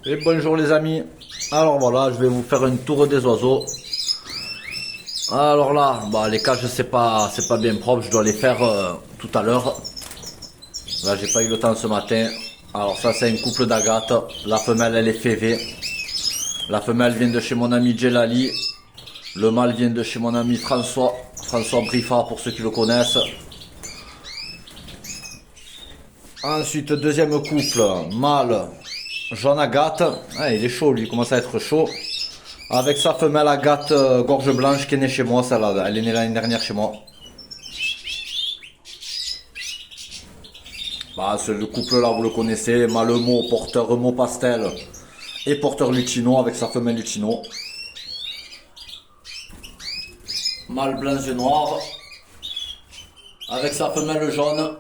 Et bonjour les amis. Alors voilà, je vais vous faire une tour des oiseaux. Alors là, les cages c'est pas bien propre, je dois les faire tout à l'heure. Là j'ai pas eu le temps ce matin. Alors ça c'est un couple d'agates. La femelle elle est févée. La femelle vient de chez mon ami Djelali. Le mâle vient de chez mon ami François Briffa pour ceux qui le connaissent. Ensuite deuxième couple, mâle jaune agate. Ah, il est chaud lui, il commence à être chaud. Avec sa femelle agate gorge blanche qui est née chez moi, celle-là. Elle est née l'année dernière chez moi. Ce couple là vous le connaissez, mâle mot, porteur mot pastel et porteur lutino avec sa femelle lutino. Mâle blanc et noir avec sa femelle jaune.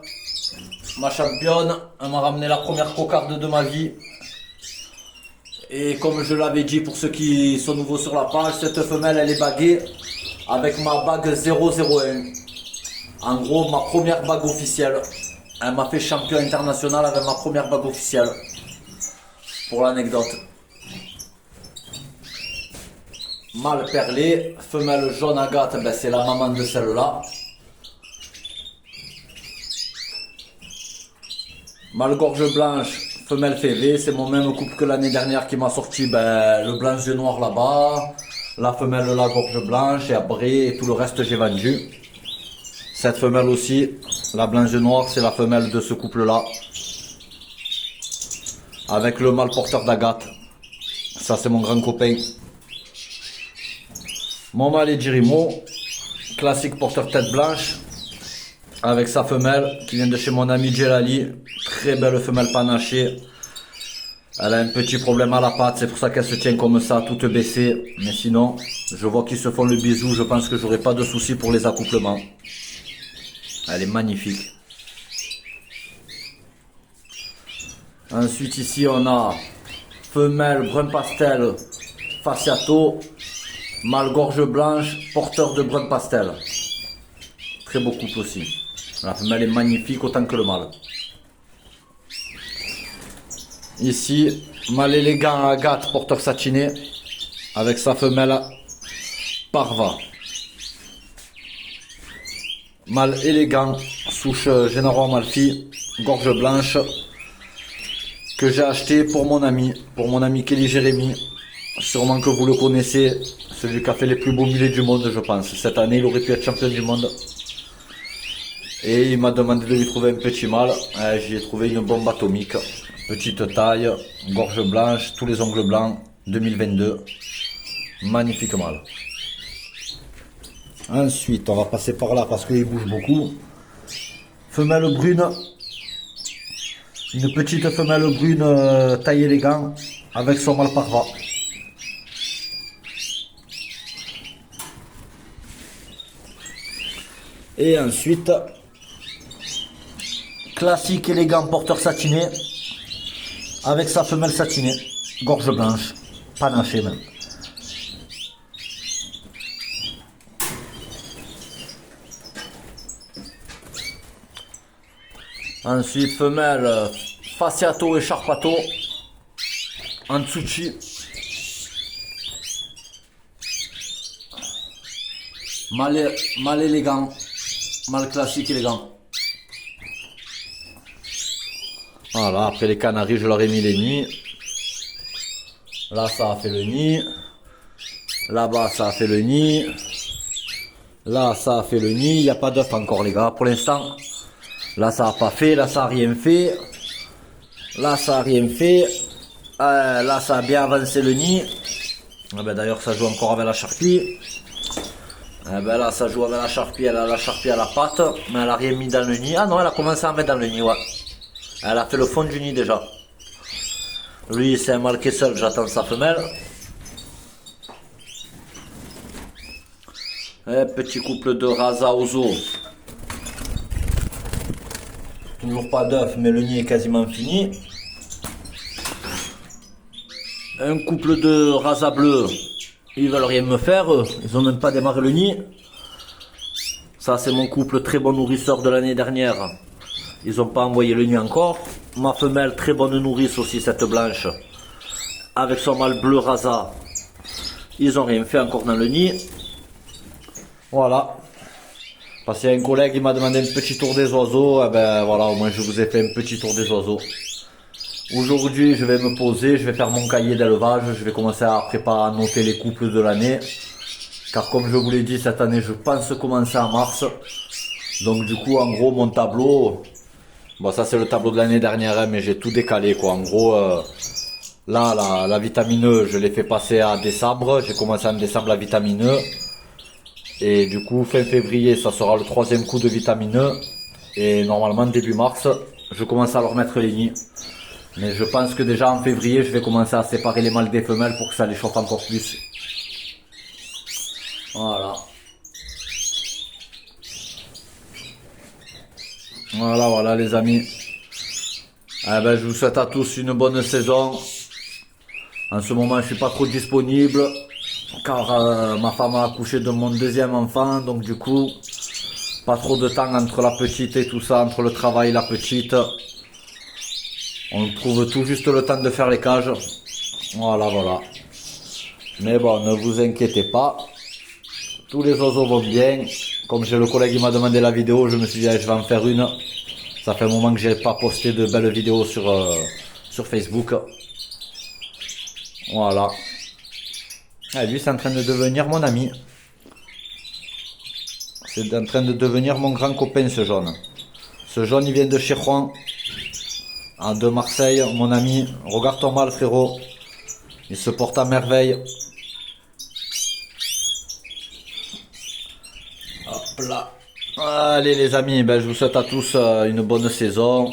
Ma championne, elle m'a ramené la première cocarde de ma vie. Et comme je l'avais dit pour ceux qui sont nouveaux sur la page, cette femelle elle est baguée avec ma bague 001. En gros, ma première bague officielle. Elle m'a fait champion international avec ma première bague officielle. Pour l'anecdote. Mâle perlé, femelle jaune agate, c'est la maman de celle-là. Mâle gorge blanche, femelle févée, c'est mon même couple que l'année dernière qui m'a sorti le blanc et noir là-bas, la femelle la gorge blanche et après et tout le reste j'ai vendu. Cette femelle aussi, la blanche et noire, c'est la femelle de ce couple-là. Avec le mâle porteur d'agate. Ça c'est mon grand copain. Mon mâle est Jirimo, classique porteur tête blanche. Avec sa femelle qui vient de chez mon ami Djelali. Très belle femelle panachée. Elle a un petit problème à la patte, c'est pour ça qu'elle se tient comme ça, toute baissée. Mais sinon, je vois qu'ils se font le bisou, je pense que j'aurai pas de soucis pour les accouplements. Elle est magnifique. Ensuite ici on a femelle brun pastel faciato, mâle gorge blanche, porteur de brun pastel. Très beau couple aussi. La femelle est magnifique autant que le mâle. Ici, mâle élégant agate, porteur satiné, avec sa femelle parva. Mâle élégant, souche Génaro Amalfi, gorge blanche, que j'ai acheté pour mon ami Kelly Jérémy. Sûrement que vous le connaissez, celui qui a fait les plus beaux mulets du monde, je pense. Cette année, il aurait pu être champion du monde. Et il m'a demandé de lui trouver un petit mâle. J'y ai trouvé une bombe atomique. Petite taille, gorge blanche, tous les ongles blancs, 2022. Magnifique mâle. Ensuite, on va passer par là parce qu'il bouge beaucoup. Femelle brune. Une petite femelle brune taille élégant avec son mâle parva. Et ensuite, classique élégant porteur satiné avec sa femelle satinée, gorge blanche, panachée même. Ensuite, femelle faciato et charpato, Antsuchi. Mâle élégant, mâle classique élégant. Voilà, après les canaris, je leur ai mis les nids. Là, ça a fait le nid. Là-bas, ça a fait le nid. Là, ça a fait le nid. Il n'y a pas d'œuf encore, les gars, pour l'instant. Là, ça n'a pas fait. Là, ça n'a rien fait. Là, ça n'a rien fait. Là, ça a bien avancé le nid. D'ailleurs, ça joue encore avec la charpie. Là, ça joue avec la charpie. Elle a la charpie à la patte. Mais elle n'a rien mis dans le nid. Ah non, elle a commencé à mettre dans le nid, ouais. Elle a fait le fond du nid déjà. Lui, c'est un mâle qui est seul. J'attends sa femelle. Et petit couple de Rasa Ozo. Toujours pas d'œuf, mais le nid est quasiment fini. Un couple de Rasa bleu. Ils veulent rien me faire. Ils ont même pas démarré le nid. Ça, c'est mon couple très bon nourrisseur de l'année dernière. Ils n'ont pas envoyé le nid encore. Ma femelle, très bonne nourrice aussi, cette blanche. avec son mâle bleu rasa. Ils ont rien fait encore dans le nid. Voilà. Parce qu'il y a un collègue qui m'a demandé un petit tour des oiseaux. Et ben voilà, au moins je vous ai fait un petit tour des oiseaux. Aujourd'hui, je vais me poser, je vais faire mon cahier d'élevage. Je vais commencer à préparer, à noter les couples de l'année. Car comme je vous l'ai dit, cette année, je pense commencer en mars. Donc du coup, en gros, mon tableau... Bon, ça c'est le tableau de l'année dernière, hein, mais j'ai tout décalé, quoi. En gros, là, la vitamine E, je l'ai fait passer à décembre. J'ai commencé en décembre la vitamine E. Et du coup, fin février, ça sera le 3e coup de vitamine E. Et normalement, début mars, je commence à leur mettre les nids. Mais je pense que déjà en février, je vais commencer à séparer les mâles des femelles pour que ça les chauffe encore plus. Voilà. Voilà les amis. Eh ben, je vous souhaite à tous une bonne saison. En ce moment, je suis pas trop disponible car ma femme a accouché de mon 2e enfant, donc du coup, pas trop de temps entre la petite et tout ça, entre le travail et la petite. On trouve tout juste le temps de faire les cages. Voilà. Mais bon, ne vous inquiétez pas. Tous les oiseaux vont bien. Comme j'ai le collègue qui m'a demandé la vidéo, je me suis dit, allez, je vais en faire une. Ça fait un moment que j'ai pas posté de belles vidéos sur Facebook. Voilà. Et lui, c'est en train de devenir mon ami. C'est en train de devenir mon grand copain, ce jaune. Ce jaune, il vient de chez Juan, de Marseille, mon ami. Regarde ton mâle, frérot. Il se porte à merveille. Hop là. Allez les amis, ben, je vous souhaite à tous une bonne saison.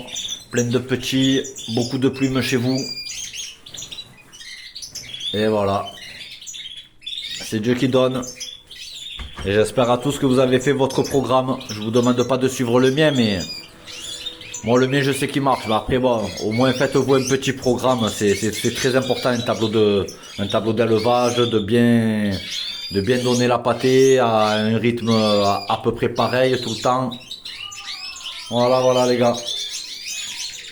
Plein de petits, beaucoup de plumes chez vous. Et voilà. C'est Dieu qui donne. Et j'espère à tous que vous avez fait votre programme. Je vous demande pas de suivre le mien, mais... Moi, le mien, je sais qu'il marche. Mais après, bon, au moins, faites-vous un petit programme. C'est très important, un tableau d'élevage, de bien donner la pâtée à un rythme à peu près pareil tout le temps. Voilà les gars.